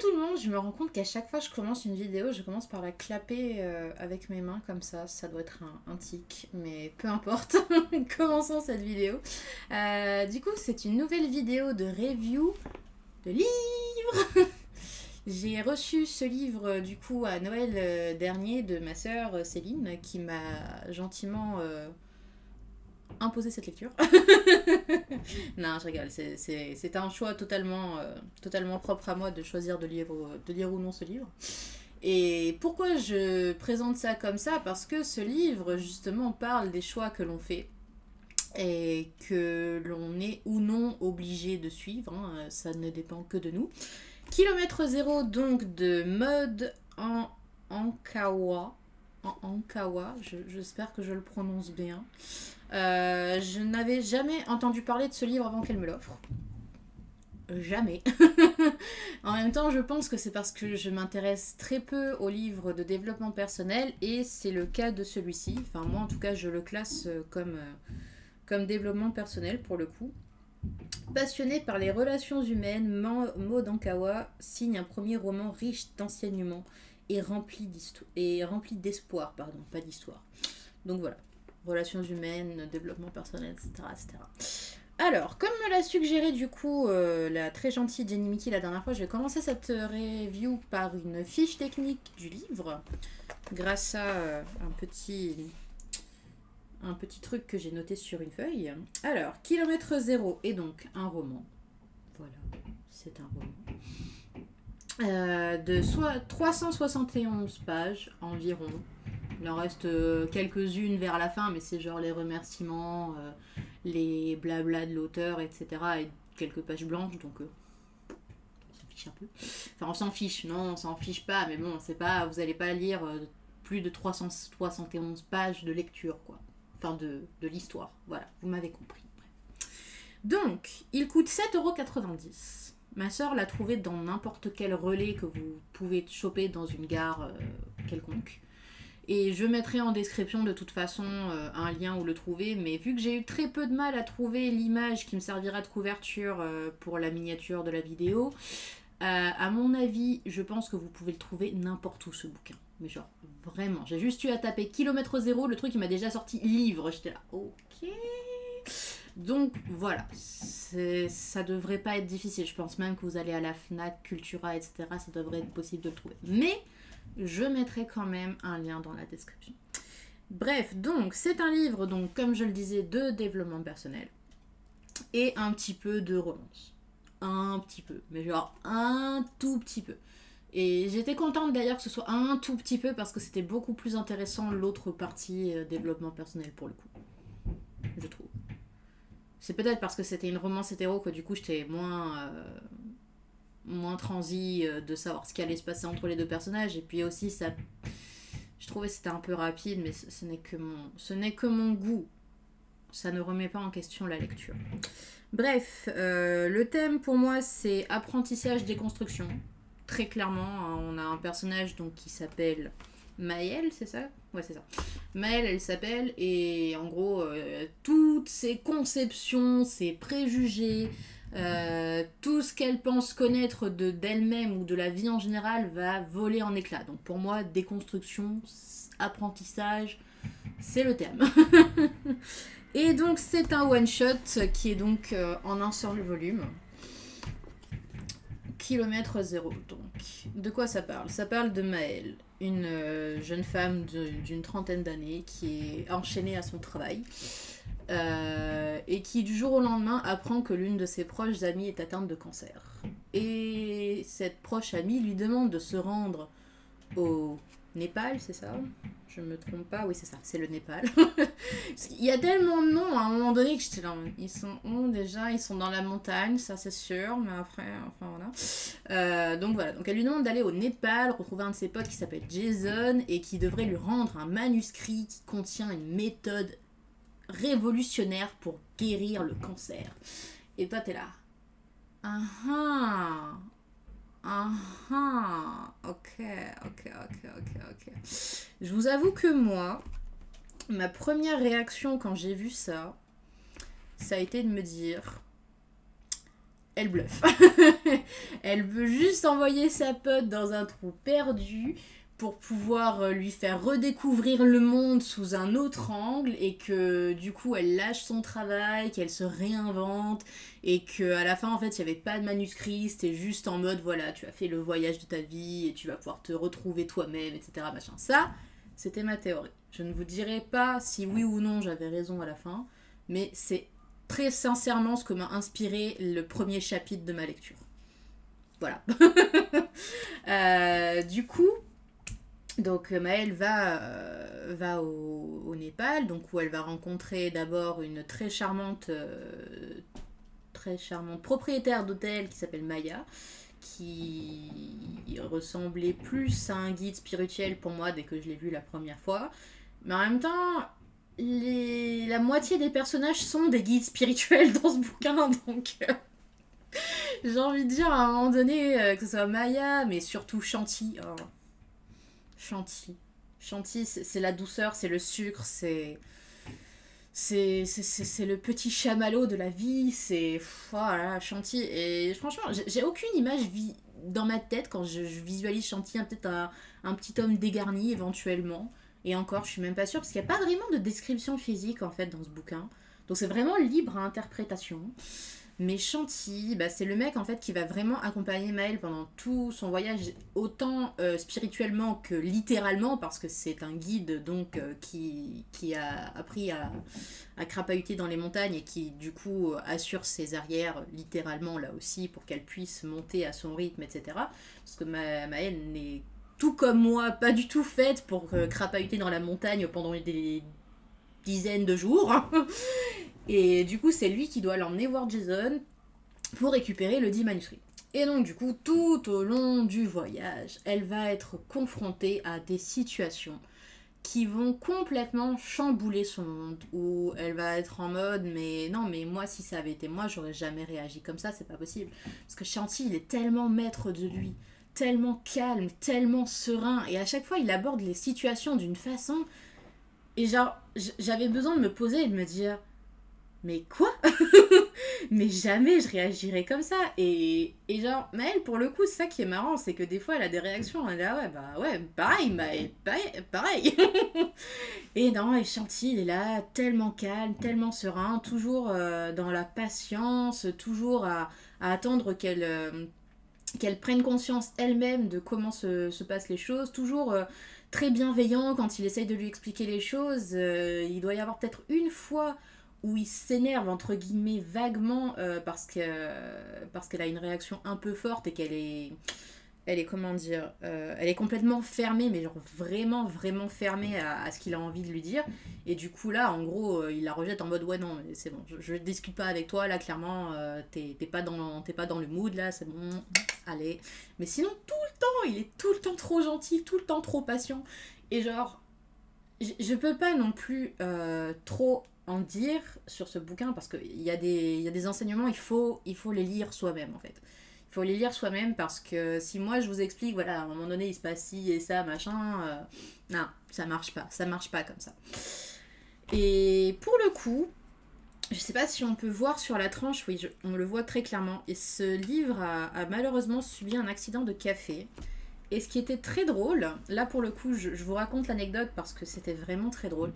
tout le monde, je me rends compte qu'à chaque fois que je commence une vidéo, je commence par la clapper avec mes mains comme ça doit être un tic, mais peu importe, commençons cette vidéo. Du coup, c'est une nouvelle vidéo de review de livres. J'ai reçu ce livre du coup à Noël dernier de ma sœur Céline qui m'a gentiment imposé cette lecture. Non, je rigole, c'est un choix totalement propre à moi de choisir de lire ou non ce livre. Et pourquoi je présente ça comme ça? Parce que ce livre justement parle des choix que l'on fait et que l'on est ou non obligé de suivre, hein, ça ne dépend que de nous. Kilomètre zéro donc de Maud Ankawa. Ankawa, j'espère que je le prononce bien. Je n'avais jamais entendu parler de ce livre avant qu'elle me l'offre. Jamais. En même temps, je pense que c'est parce que je m'intéresse très peu aux livres de développement personnel et c'est le cas de celui-ci. Enfin, moi en tout cas, je le classe comme développement personnel pour le coup. Passionnée par les relations humaines, Maud Ankawa signe un premier roman riche d'enseignements et rempli d'espoir, pas d'histoire. Donc voilà, relations humaines, développement personnel, etc. etc. Alors, comme me l'a suggéré du coup la très gentille Jenny Mickey la dernière fois, je vais commencer cette review par une fiche technique du livre, grâce à un petit truc que j'ai noté sur une feuille. Alors, Kilomètre zéro est donc un roman. Voilà, c'est un roman. De 371 pages environ. Il en reste quelques-unes vers la fin, mais c'est genre les remerciements, les blabla de l'auteur, etc. Et quelques pages blanches, donc on s'en fiche un peu. Enfin, on s'en fiche, non, on s'en fiche pas, mais bon, c'est pas, vous allez pas lire plus de 371 pages de lecture, quoi. Enfin, de l'histoire. Voilà, vous m'avez compris. Donc, il coûte 7,90 €. Ma soeur l'a trouvé dans n'importe quel relais que vous pouvez choper dans une gare quelconque. Et je mettrai en description de toute façon un lien où le trouver. Mais vu que j'ai eu très peu de mal à trouver l'image qui me servira de couverture pour la miniature de la vidéo, à mon avis, je pense que vous pouvez le trouver n'importe où ce bouquin. Mais genre, vraiment, j'ai juste eu à taper Kilomètre zéro, le truc il m'a déjà sorti livre. J'étais là, ok. Donc voilà, ça devrait pas être difficile. Je pense même que vous allez à la Fnac, Cultura, etc. Ça devrait être possible de le trouver. Mais je mettrai quand même un lien dans la description. Bref, donc c'est un livre, donc comme je le disais, de développement personnel et un petit peu de romance. Un petit peu, mais genre un tout petit peu. Et j'étais contente d'ailleurs que ce soit un tout petit peu parce que c'était beaucoup plus intéressant l'autre partie développement personnel pour le coup. Je trouve. C'est peut-être parce que c'était une romance hétéro que du coup j'étais moins transi de savoir ce qui allait se passer entre les deux personnages. Et puis aussi, ça, je trouvais que c'était un peu rapide, mais ce n'est que mon goût. Ça ne remet pas en question la lecture. Bref, le thème pour moi c'est apprentissage, déconstruction. Très clairement, hein, on a un personnage donc qui s'appelle Maëlle, c'est ça? Ouais, c'est ça. Maëlle, elle s'appelle, et en gros, toutes ses conceptions, ses préjugés, tout ce qu'elle pense connaître d'elle-même ou de la vie en général va voler en éclats. Donc pour moi, déconstruction, apprentissage, c'est le thème. Et donc c'est un one-shot qui est donc en un seul volume. Kilomètre zéro, donc. De quoi ça parle? Ça parle de Maëlle, une jeune femme d'une trentaine d'années qui est enchaînée à son travail et qui du jour au lendemain apprend que l'une de ses proches amies est atteinte de cancer. Et cette proche amie lui demande de se rendre au Népal, c'est ça? Je me trompe pas? Oui, c'est ça, c'est le Népal. Il y a tellement de noms à un moment donné que j'étais là. Ils sont où déjà? Ils sont dans la montagne, ça c'est sûr, mais après, enfin voilà. Donc voilà, donc elle lui demande d'aller au Népal, retrouver un de ses potes qui s'appelle Jason et qui devrait lui rendre un manuscrit qui contient une méthode révolutionnaire pour guérir le cancer. Et toi, t'es là. Ah ah! Ok. Je vous avoue que moi, ma première réaction quand j'ai vu ça, ça a été de me dire elle bluffe. Elle veut juste envoyer sa pote dans un trou perdu pour pouvoir lui faire redécouvrir le monde sous un autre angle et que du coup elle lâche son travail, qu'elle se réinvente et qu'à la fin en fait il n'y avait pas de manuscrit, c'était juste en mode voilà tu as fait le voyage de ta vie et tu vas pouvoir te retrouver toi-même, etc. Machin. Ça, c'était ma théorie. Je ne vous dirai pas si oui ou non j'avais raison à la fin, mais c'est très sincèrement ce que m'a inspiré le premier chapitre de ma lecture. Voilà. Du coup, donc Maëlle va au Népal, donc où elle va rencontrer d'abord une très charmante propriétaire d'hôtel qui s'appelle Maya, qui ressemblait plus à un guide spirituel pour moi dès que je l'ai vu la première fois. Mais en même temps, la moitié des personnages sont des guides spirituels dans ce bouquin, donc j'ai envie de dire à un moment donné que ce soit Maya, mais surtout Shanti. Oh. Shanti. Shanti, c'est la douceur, c'est le sucre, c'est le petit chamallow de la vie, c'est... Voilà, Shanti. Et franchement, j'ai aucune image dans ma tête quand je visualise Shanti, peut-être un petit homme dégarni éventuellement. Et encore, je suis même pas sûre, parce qu'il n'y a pas vraiment de description physique en fait dans ce bouquin. Donc c'est vraiment libre à interprétation. Mais Shanti, bah, c'est le mec en fait qui va vraiment accompagner Maëlle pendant tout son voyage, autant spirituellement que littéralement, parce que c'est un guide donc qui a appris à crapahuter dans les montagnes et qui du coup assure ses arrières littéralement là aussi pour qu'elle puisse monter à son rythme, etc. Parce que Maëlle n'est tout comme moi pas du tout faite pour crapahuter dans la montagne pendant des dizaines de jours. Et du coup, c'est lui qui doit l'emmener voir Jason pour récupérer le dit manuscrit. Et donc, du coup, tout au long du voyage, elle va être confrontée à des situations qui vont complètement chambouler son monde, où elle va être en mode mais non, mais moi, si ça avait été moi, j'aurais jamais réagi comme ça, c'est pas possible. Parce que Shanti, il est tellement maître de lui, tellement calme, tellement serein, et à chaque fois, il aborde les situations d'une façon... Et genre, j'avais besoin de me poser et de me dire... Mais quoi? Mais jamais je réagirais comme ça. Et genre, Maëlle, pour le coup, c'est ça qui est marrant, c'est que des fois, elle a des réactions. Elle est là, ouais, bah ouais, pareil, Maëlle, pareil. Et non, et Shanti, il est là, tellement calme, tellement serein, toujours dans la patience, toujours à attendre qu'elle prenne conscience elle-même de comment se passent les choses, toujours très bienveillant quand il essaye de lui expliquer les choses. Il doit y avoir peut-être une fois où il s'énerve entre guillemets vaguement parce qu'elle a une réaction un peu forte et elle est comment dire, elle est complètement fermée, mais genre vraiment vraiment fermée à ce qu'il a envie de lui dire, et du coup là en gros il la rejette en mode ouais non mais c'est bon, je discute pas avec toi là, clairement t'es pas dans le mood là, c'est bon, allez. Mais sinon tout le temps il est tout le temps trop gentil, tout le temps trop patient, et genre je peux pas non plus trop en dire sur ce bouquin parce qu'il y a des enseignements, il faut les lire soi-même en fait. Il faut les lire soi-même parce que si moi je vous explique, voilà, à un moment donné il se passe ci et ça, machin, non, ça marche pas comme ça. Et pour le coup, je sais pas si on peut voir sur la tranche, oui, on le voit très clairement, et ce livre a malheureusement subi un accident de café. Et ce qui était très drôle, là pour le coup, je vous raconte l'anecdote parce que c'était vraiment très drôle.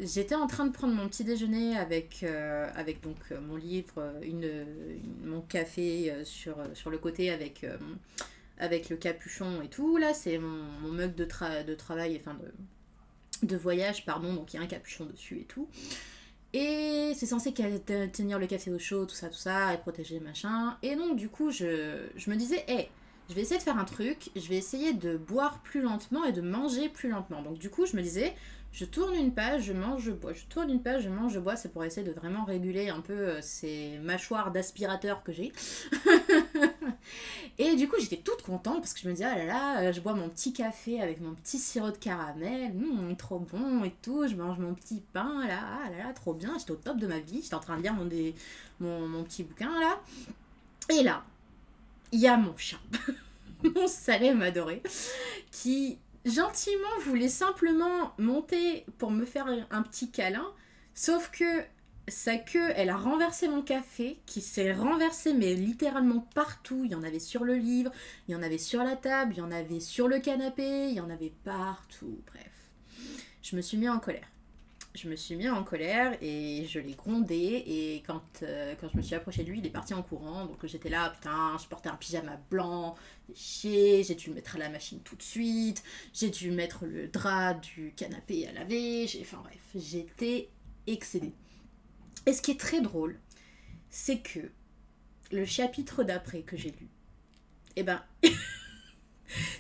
J'étais en train de prendre mon petit déjeuner avec donc mon livre, mon café sur le côté avec le capuchon et tout. Là, c'est mon mug de travail, enfin de voyage, pardon, donc il y a un capuchon dessus et tout. Et c'est censé tenir le café au chaud, tout ça, et protéger machin. Et donc, du coup, je me disais, hey, je vais essayer de faire un truc, je vais essayer de boire plus lentement et de manger plus lentement. Donc, du coup, je me disais, je tourne une page, je mange, je bois. Je tourne une page, je mange, je bois. C'est pour essayer de vraiment réguler un peu ces mâchoires d'aspirateur que j'ai. Et du coup, j'étais toute contente parce que je me disais, ah là là, je bois mon petit café avec mon petit sirop de caramel, trop bon et tout. Je mange mon petit pain, là, ah là là, trop bien. J'étais au top de ma vie. J'étais en train de lire mon petit bouquin, là. Et là, il y a mon chat, mon Salem adoré, qui gentiment voulait simplement monter pour me faire un petit câlin, sauf que sa queue, elle a renversé mon café, qui s'est renversé mais littéralement partout. Il y en avait sur le livre, il y en avait sur la table, il y en avait sur le canapé, il y en avait partout. Bref, je me suis mis en colère. Je me suis mis en colère et je l'ai grondé. Et quand je me suis approchée de lui, il est parti en courant. Donc j'étais là, putain, je portais un pyjama blanc, j'ai chier, j'ai dû le mettre à la machine tout de suite, j'ai dû mettre le drap du canapé à laver. Enfin bref, j'étais excédée. Et ce qui est très drôle, c'est que le chapitre d'après que j'ai lu, eh ben,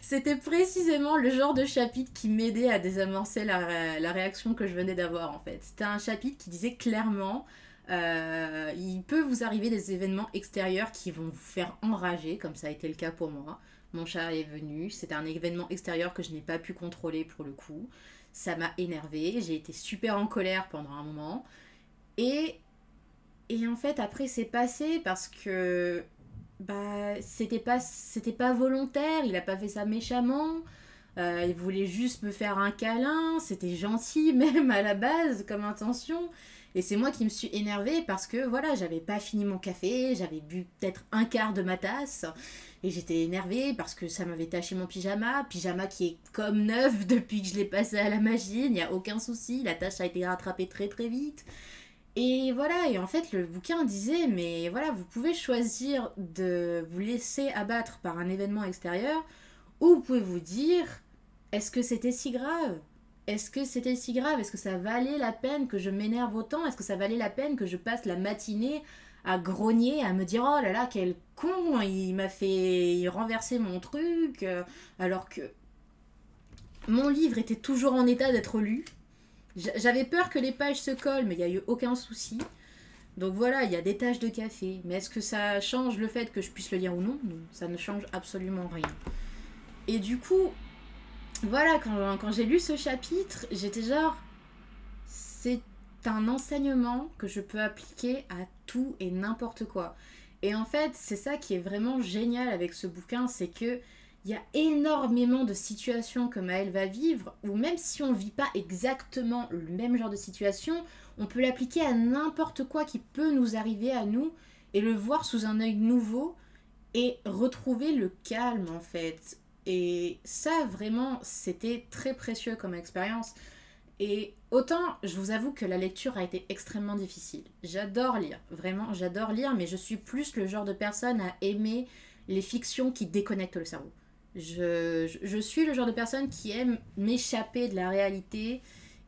c'était précisément le genre de chapitre qui m'aidait à désamorcer la réaction que je venais d'avoir en fait. C'était un chapitre qui disait clairement, il peut vous arriver des événements extérieurs qui vont vous faire enrager, comme ça a été le cas pour moi. Mon chat est venu, c'était un événement extérieur que je n'ai pas pu contrôler pour le coup. Ça m'a énervée, j'ai été super en colère pendant un moment. Et en fait, après, c'est passé parce que bah, c'était pas volontaire, il a pas fait ça méchamment. Il voulait juste me faire un câlin, c'était gentil même à la base comme intention. Et c'est moi qui me suis énervée parce que voilà, j'avais pas fini mon café, j'avais bu peut-être un quart de ma tasse. Et j'étais énervée parce que ça m'avait taché mon pyjama qui est comme neuf depuis que je l'ai passé à la machine, il n'y a aucun souci, la tâche a été rattrapée très très vite. Et voilà, et en fait le bouquin disait, mais voilà, vous pouvez choisir de vous laisser abattre par un événement extérieur, ou vous pouvez vous dire, est-ce que c'était si grave? Est-ce que c'était si grave? Est-ce que ça valait la peine que je m'énerve autant? Est-ce que ça valait la peine que je passe la matinée à grogner, à me dire, oh là là, quel con, il m'a fait renverser mon truc, alors que mon livre était toujours en état d'être lu. J'avais peur que les pages se collent, mais il n'y a eu aucun souci. Donc voilà, il y a des taches de café. Mais est-ce que ça change le fait que je puisse le lire ou non? Non, ça ne change absolument rien. Et du coup, voilà, quand j'ai lu ce chapitre, j'étais genre, c'est un enseignement que je peux appliquer à tout et n'importe quoi. Et en fait, c'est ça qui est vraiment génial avec ce bouquin, c'est que il y a énormément de situations que Maëlle va vivre, où même si on ne vit pas exactement le même genre de situation, on peut l'appliquer à n'importe quoi qui peut nous arriver à nous, et le voir sous un œil nouveau, et retrouver le calme en fait. Et ça, vraiment, c'était très précieux comme expérience. Et autant, je vous avoue que la lecture a été extrêmement difficile. J'adore lire, vraiment, j'adore lire, mais je suis plus le genre de personne à aimer les fictions qui déconnectent le cerveau. Je suis le genre de personne qui aime m'échapper de la réalité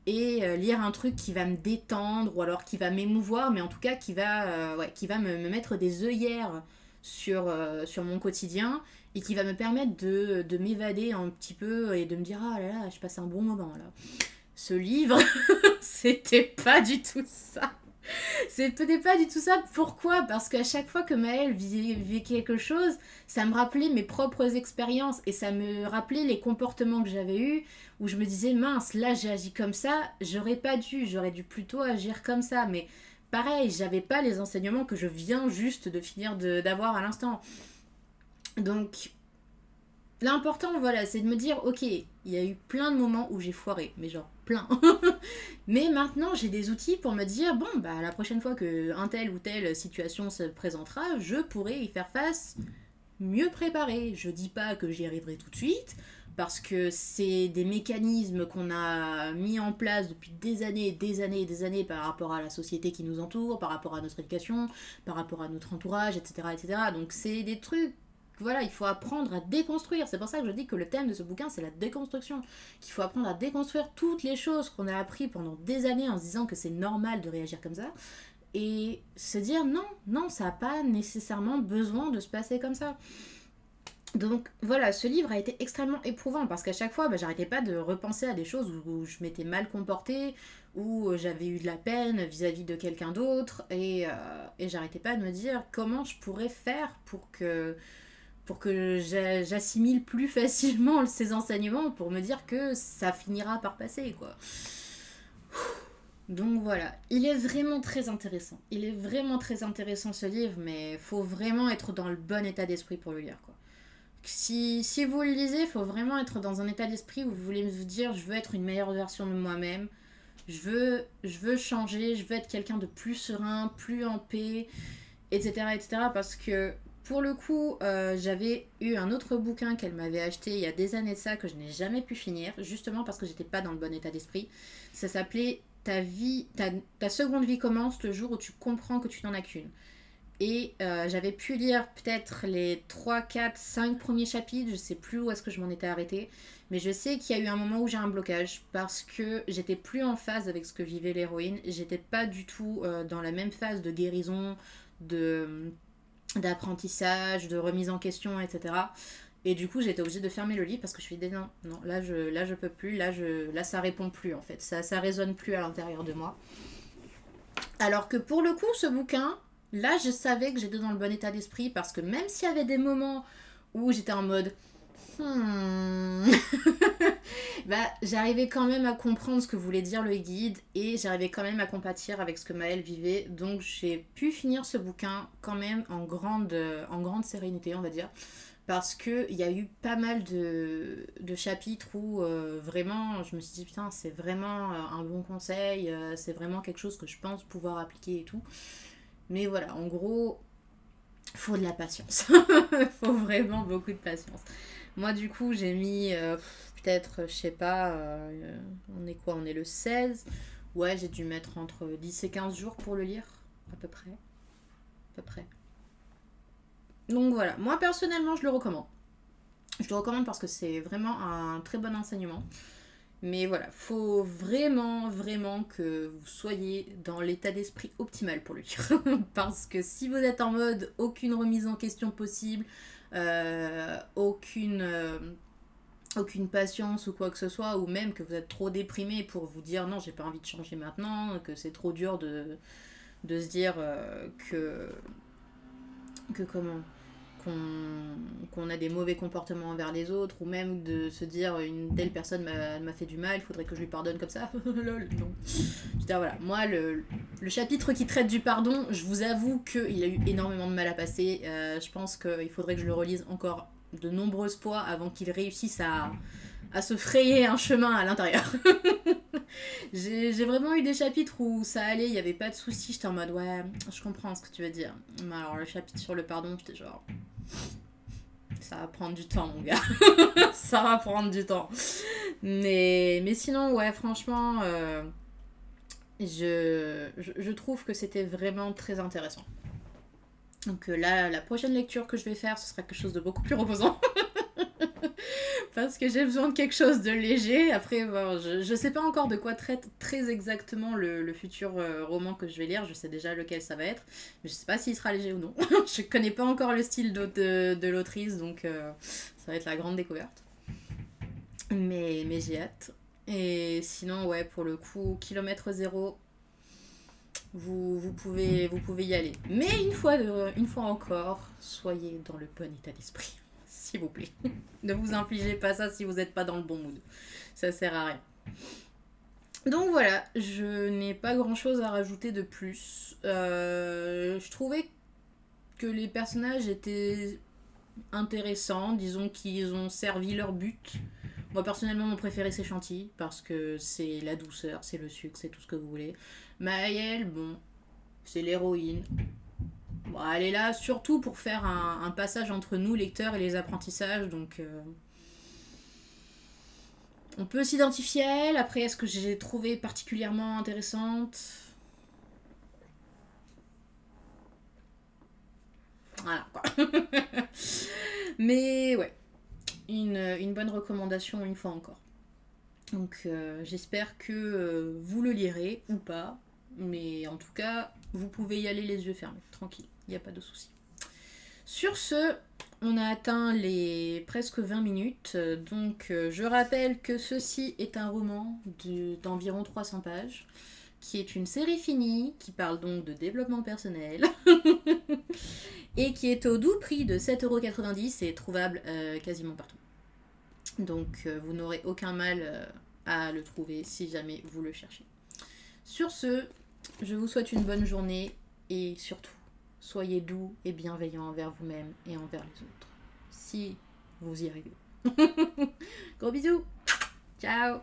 et lire un truc qui va me détendre ou alors qui va m'émouvoir, mais en tout cas qui va me mettre des œillères sur mon quotidien et qui va me permettre de m'évader un petit peu et de me dire ah là là, je passe un bon moment là. Ce livre, c'était pas du tout ça. C'était pas du tout ça. Pourquoi? Parce qu'à chaque fois que Maëlle vivait quelque chose, ça me rappelait mes propres expériences et ça me rappelait les comportements que j'avais eus où je me disais mince, là j'ai agi comme ça, j'aurais dû plutôt agir comme ça. Mais pareil, j'avais pas les enseignements que je viens juste de finir d'avoir à l'instant. Donc l'important, voilà, c'est de me dire, ok, il y a eu plein de moments où j'ai foiré, mais genre plein. Mais maintenant, j'ai des outils pour me dire, bon, bah la prochaine fois que un tel ou telle situation se présentera, je pourrai y faire face mieux préparée. Je dis pas que j'y arriverai tout de suite, parce que c'est des mécanismes qu'on a mis en place depuis des années et des années et des années par rapport à la société qui nous entoure, par rapport à notre éducation, par rapport à notre entourage, etc. etc. Donc c'est des trucs voilà, il faut apprendre à déconstruire. C'est pour ça que je dis que le thème de ce bouquin, c'est la déconstruction. Qu'il faut apprendre à déconstruire toutes les choses qu'on a appris pendant des années en se disant que c'est normal de réagir comme ça. Et se dire non, non, ça n'a pas nécessairement besoin de se passer comme ça. Donc voilà, ce livre a été extrêmement éprouvant parce qu'à chaque fois, bah, j'arrêtais pas de repenser à des choses où je m'étais mal comportée, où j'avais eu de la peine vis-à-vis de quelqu'un d'autre et j'arrêtais pas de me dire comment je pourrais faire pour que j'assimile plus facilement ces enseignements pour me dire que ça finira par passer, quoi. Donc voilà, il est vraiment très intéressant. Il est vraiment très intéressant ce livre, mais faut vraiment être dans le bon état d'esprit pour le lire, quoi. Si vous le lisez, il faut vraiment être dans un état d'esprit où vous voulez vous dire je veux être une meilleure version de moi-même. je veux changer, je veux être quelqu'un de plus serein, plus en paix, etc. etc. parce que pour le coup, j'avais eu un autre bouquin qu'elle m'avait acheté il y a des années de ça que je n'ai jamais pu finir, justement parce que j'étais pas dans le bon état d'esprit. Ça s'appelait ta seconde vie commence le jour où tu comprends que tu n'en as qu'une. Et j'avais pu lire peut-être les 3 4 5 premiers chapitres, je sais plus où est-ce que je m'en étais arrêtée, mais je sais qu'il y a eu un moment où j'ai un blocage parce que j'étais plus en phase avec ce que vivait l'héroïne, j'étais pas du tout dans la même phase de guérison, de d'apprentissage, de remise en question, etc. Et du coup, j'étais obligée de fermer le livre parce que je me suis dit non, non, là je peux plus, là ça répond plus en fait, ça résonne plus à l'intérieur de moi. Alors que pour le coup, ce bouquin, là, je savais que j'étais dans le bon état d'esprit parce que même s'il y avait des moments où j'étais en mode bah, j'arrivais quand même à comprendre ce que voulait dire le guide et j'arrivais quand même à compatir avec ce que Maëlle vivait. Donc j'ai pu finir ce bouquin quand même en grande sérénité, on va dire. Parce qu'il y a eu pas mal de chapitres où vraiment je me suis dit putain, c'est vraiment un bon conseil, c'est vraiment quelque chose que je pense pouvoir appliquer et tout. Mais voilà, en gros, faut de la patience. Faut vraiment beaucoup de patience. Moi, du coup, j'ai mis peut-être, je sais pas, on est quoi? On est le 16. Ouais, j'ai dû mettre entre 10 et 15 jours pour le lire, à peu près. À peu près. Donc voilà, moi personnellement, je le recommande. Je le recommande parce que c'est vraiment un très bon enseignement. Mais voilà, faut vraiment, vraiment que vous soyez dans l'état d'esprit optimal pour le lire. Parce que si vous êtes en mode aucune remise en question possible, aucune patience ou quoi que ce soit, ou même que vous êtes trop déprimé pour vous dire non, j'ai pas envie de changer maintenant, que c'est trop dur de se dire que comment qu'on a des mauvais comportements envers les autres, ou même de se dire une telle personne m'a fait du mal, il faudrait que je lui pardonne comme ça. Lol, non. Je veux dire, voilà, moi, le chapitre qui traite du pardon, je vous avoue qu'il a eu énormément de mal à passer. Je pense qu'il faudrait que je le relise encore de nombreuses fois avant qu'il réussisse à se frayer un chemin à l'intérieur. J'ai vraiment eu des chapitres où ça allait, il n'y avait pas de soucis, j'étais en mode ouais, je comprends ce que tu veux dire. Mais alors le chapitre sur le pardon, j'étais genre ça va prendre du temps mon gars. Ça va prendre du temps. Mais sinon ouais, franchement, je trouve que c'était vraiment très intéressant. Donc là, la prochaine lecture que je vais faire, ce sera quelque chose de beaucoup plus reposant. Parce que j'ai besoin de quelque chose de léger. Après, bon, je sais pas encore de quoi traite très exactement le futur roman que je vais lire. Je sais déjà lequel ça va être. Mais je sais pas s'il sera léger ou non. Je connais pas encore le style de l'autrice, donc ça va être la grande découverte. Mais j'ai hâte. Et sinon, ouais, pour le coup, kilomètre zéro, vous pouvez y aller. Mais une fois encore, soyez dans le bon état d'esprit. S'il vous plaît. Ne vous infligez pas ça si vous n'êtes pas dans le bon mood. Ça sert à rien. Donc voilà, je n'ai pas grand chose à rajouter de plus. Je trouvais que les personnages étaient intéressants, disons qu'ils ont servi leur but. Moi personnellement mon préféré c'est Chantilly parce que c'est la douceur, c'est le sucre, c'est tout ce que vous voulez. Maëlle, bon, c'est l'héroïne. Bon, elle est là surtout pour faire un passage entre nous, lecteurs, et les apprentissages, donc on peut s'identifier à elle. Après, est-ce que j'ai trouvé particulièrement intéressante? Voilà, quoi. Mais ouais, une bonne recommandation une fois encore. Donc j'espère que vous le lirez ou pas. Mais en tout cas, vous pouvez y aller les yeux fermés, tranquille, il n'y a pas de souci. Sur ce, on a atteint les presque 20 minutes. Donc je rappelle que ceci est un roman d'environ 300 pages, qui est une série finie, qui parle donc de développement personnel, et qui est au doux prix de 7,90€ et trouvable quasiment partout. Donc vous n'aurez aucun mal à le trouver si jamais vous le cherchez. Sur ce, je vous souhaite une bonne journée et surtout, soyez doux et bienveillants envers vous-même et envers les autres. Si vous y arrivez. Gros bisous. Ciao.